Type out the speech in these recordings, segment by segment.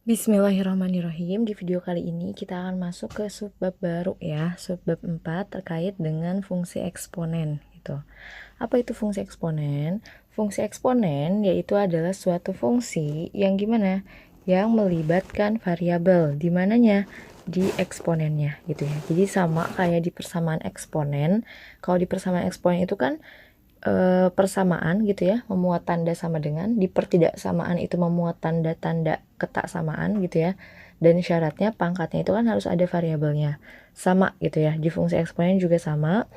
Bismillahirrahmanirrahim. Di video kali ini kita akan masuk ke subbab baru ya, subbab 4 terkait dengan fungsi eksponen gitu. Apa itu fungsi eksponen? Fungsi eksponen yaitu adalah suatu fungsi yang gimana? Yang melibatkan variabel, di mananya? Di eksponennya gitu ya. Jadi sama kayak di persamaan eksponen. Kalau di persamaan eksponen itu kan persamaan gitu ya, memuat tanda sama dengan. Di pertidaksamaan itu memuat tanda-tanda ketaksamaan gitu ya, dan syaratnya pangkatnya itu kan harus ada variabelnya sama gitu ya. Di fungsi eksponen juga sama,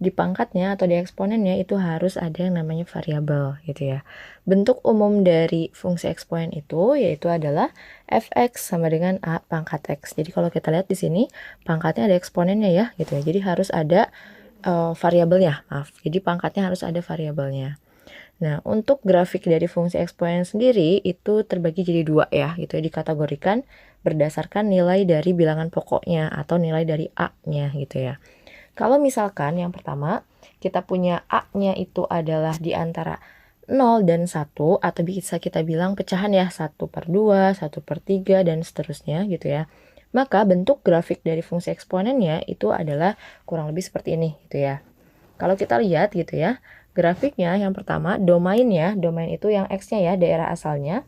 di pangkatnya atau di eksponennya itu harus ada yang namanya variabel gitu ya. Bentuk umum dari fungsi eksponen itu yaitu adalah fx sama dengan a pangkat x. Jadi kalau kita lihat di sini pangkatnya ada eksponennya ya gitu ya, jadi harus ada variabelnya, maaf. Jadi pangkatnya harus ada variabelnya. Nah, untuk grafik dari fungsi eksponen sendiri itu terbagi jadi dua ya, gitu ya, dikategorikan berdasarkan nilai dari bilangan pokoknya atau nilai dari A-nya gitu ya. Kalau misalkan yang pertama, kita punya A-nya itu adalah di antara 0 dan 1, atau bisa kita bilang pecahan ya, 1/2, 1/3, dan seterusnya gitu ya. Maka bentuk grafik dari fungsi eksponennya itu adalah kurang lebih seperti ini gitu ya. Kalau kita lihat gitu ya, grafiknya yang pertama domainnya, domain itu yang X-nya ya, daerah asalnya.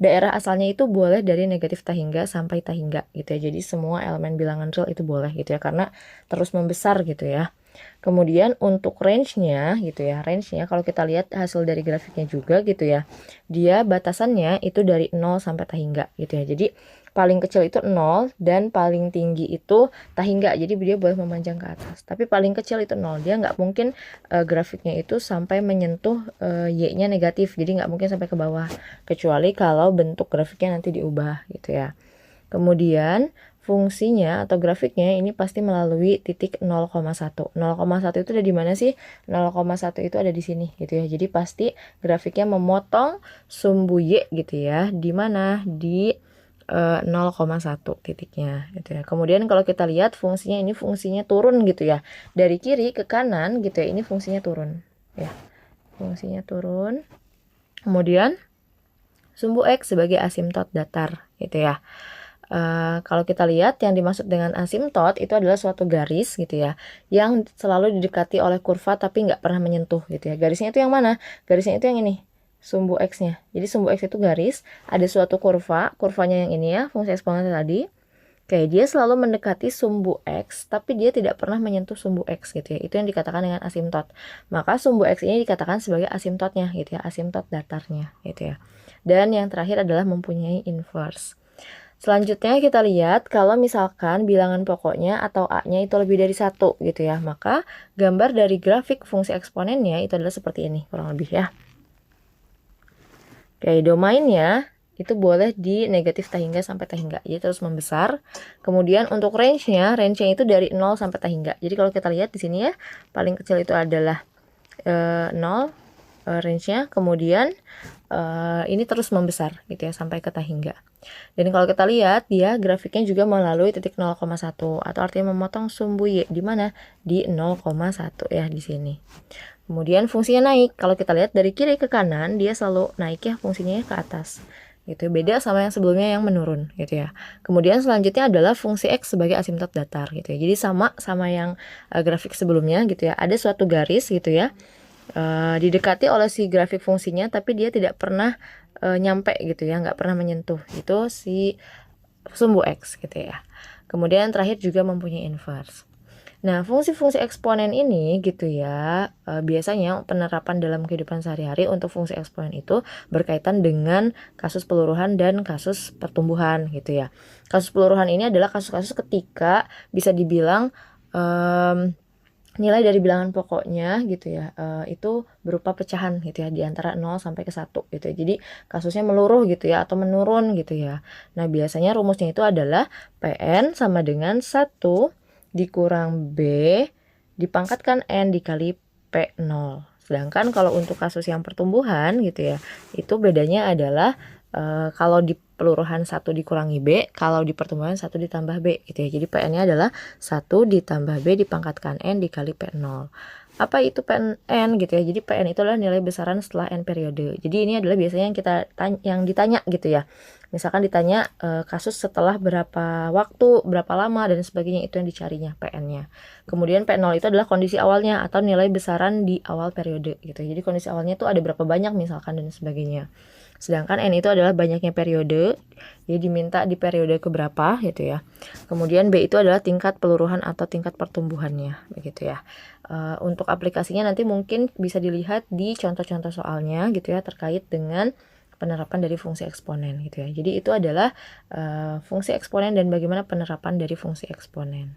Daerah asalnya itu boleh dari negatif tahingga sampai tahingga gitu ya. Jadi semua elemen bilangan real itu boleh gitu ya, karena terus membesar gitu ya. Kemudian untuk range-nya gitu ya, range-nya kalau kita lihat hasil dari grafiknya juga gitu ya, dia batasannya itu dari 0 sampai tahingga gitu ya. Jadi paling kecil itu 0 dan paling tinggi itu tahingga, jadi dia boleh memanjang ke atas. Tapi paling kecil itu 0, dia nggak mungkin grafiknya itu sampai menyentuh Y-nya negatif, jadi nggak mungkin sampai ke bawah, kecuali kalau bentuk grafiknya nanti diubah gitu ya. Kemudian fungsinya atau grafiknya ini pasti melalui titik 0,1. 0,1 itu ada di mana sih? 0,1 itu ada di sini gitu ya. Jadi pasti grafiknya memotong sumbu Y gitu ya. Di mana? Di 0,1 titiknya gitu ya. Kemudian kalau kita lihat fungsinya, ini fungsinya turun gitu ya. Dari kiri ke kanan gitu ya, ini fungsinya turun ya. Fungsinya turun. Kemudian sumbu X sebagai asimtot datar gitu ya. Kalau kita lihat yang dimaksud dengan asimtot itu adalah suatu garis gitu ya, yang selalu didekati oleh kurva tapi nggak pernah menyentuh gitu ya. Garisnya itu yang mana? Garisnya itu yang ini, sumbu X-nya. Jadi sumbu X itu garis, ada suatu kurva, kurvanya yang ini ya, fungsi eksponen tadi. Kayak dia selalu mendekati sumbu X, tapi dia tidak pernah menyentuh sumbu X gitu ya. Itu yang dikatakan dengan asimtot. Maka sumbu X ini dikatakan sebagai asimtotnya gitu ya, asimtot datarnya gitu ya. Dan yang terakhir adalah mempunyai inverse. Selanjutnya kita lihat kalau misalkan bilangan pokoknya atau A-nya itu lebih dari 1 gitu ya, maka gambar dari grafik fungsi eksponennya itu adalah seperti ini kurang lebih ya. Oke, domainnya itu boleh di negatif tahingga sampai tahingga, jadi terus membesar. Kemudian untuk range-nya itu dari 0 sampai tahingga. Jadi kalau kita lihat di sini ya, paling kecil itu adalah 0 range-nya, kemudian ini terus membesar gitu ya sampai ke tahingga. Dan kalau kita lihat dia grafiknya juga melalui titik 0,1 atau artinya memotong sumbu Y di mana? Di 0,1 ya di sini. Kemudian fungsinya naik. Kalau kita lihat dari kiri ke kanan dia selalu naik ya, fungsinya ke atas. Gitu. Beda sama yang sebelumnya yang menurun gitu ya. Kemudian selanjutnya adalah fungsi X sebagai asimtot datar gitu ya. Jadi sama yang grafik sebelumnya gitu ya. Ada suatu garis gitu ya. Didekati oleh si grafik fungsinya tapi dia tidak pernah nyampe gitu ya, nggak pernah menyentuh itu si sumbu X gitu ya. Kemudian terakhir juga mempunyai inverse. Nah, fungsi-fungsi eksponen ini gitu ya, biasanya penerapan dalam kehidupan sehari-hari untuk fungsi eksponen itu berkaitan dengan kasus peluruhan dan kasus pertumbuhan gitu ya. Kasus peluruhan ini adalah kasus-kasus ketika bisa dibilang nilai dari bilangan pokoknya gitu ya, itu berupa pecahan gitu ya, di antara 0 sampai ke 1 gitu ya. Jadi kasusnya meluruh gitu ya, atau menurun gitu ya. Nah biasanya rumusnya itu adalah PN sama dengan 1 dikurang B dipangkatkan N dikali P0. Sedangkan kalau untuk kasus yang pertumbuhan gitu ya, itu bedanya adalah kalau di peluruhan 1 dikurangi B, kalau di pertumbuhan 1 ditambah B gitu ya. Jadi PN-nya adalah 1 ditambah B dipangkatkan N dikali P0. apa itu PN gitu ya. Jadi PN itu adalah nilai besaran setelah N periode. Jadi ini adalah biasanya yang ditanya gitu ya. Misalkan ditanya kasus setelah berapa waktu, berapa lama dan sebagainya, itu yang dicarinya PN-nya. Kemudian P0 itu adalah kondisi awalnya atau nilai besaran di awal periode gitu. Jadi kondisi awalnya itu ada berapa banyak misalkan dan sebagainya. Sedangkan N itu adalah banyaknya periode, jadi diminta di periode keberapa gitu ya. Kemudian B itu adalah tingkat peluruhan atau tingkat pertumbuhannya begitu ya. Untuk aplikasinya nanti mungkin bisa dilihat di contoh-contoh soalnya gitu ya, terkait dengan penerapan dari fungsi eksponen gitu ya. Jadi itu adalah fungsi eksponen dan bagaimana penerapan dari fungsi eksponen.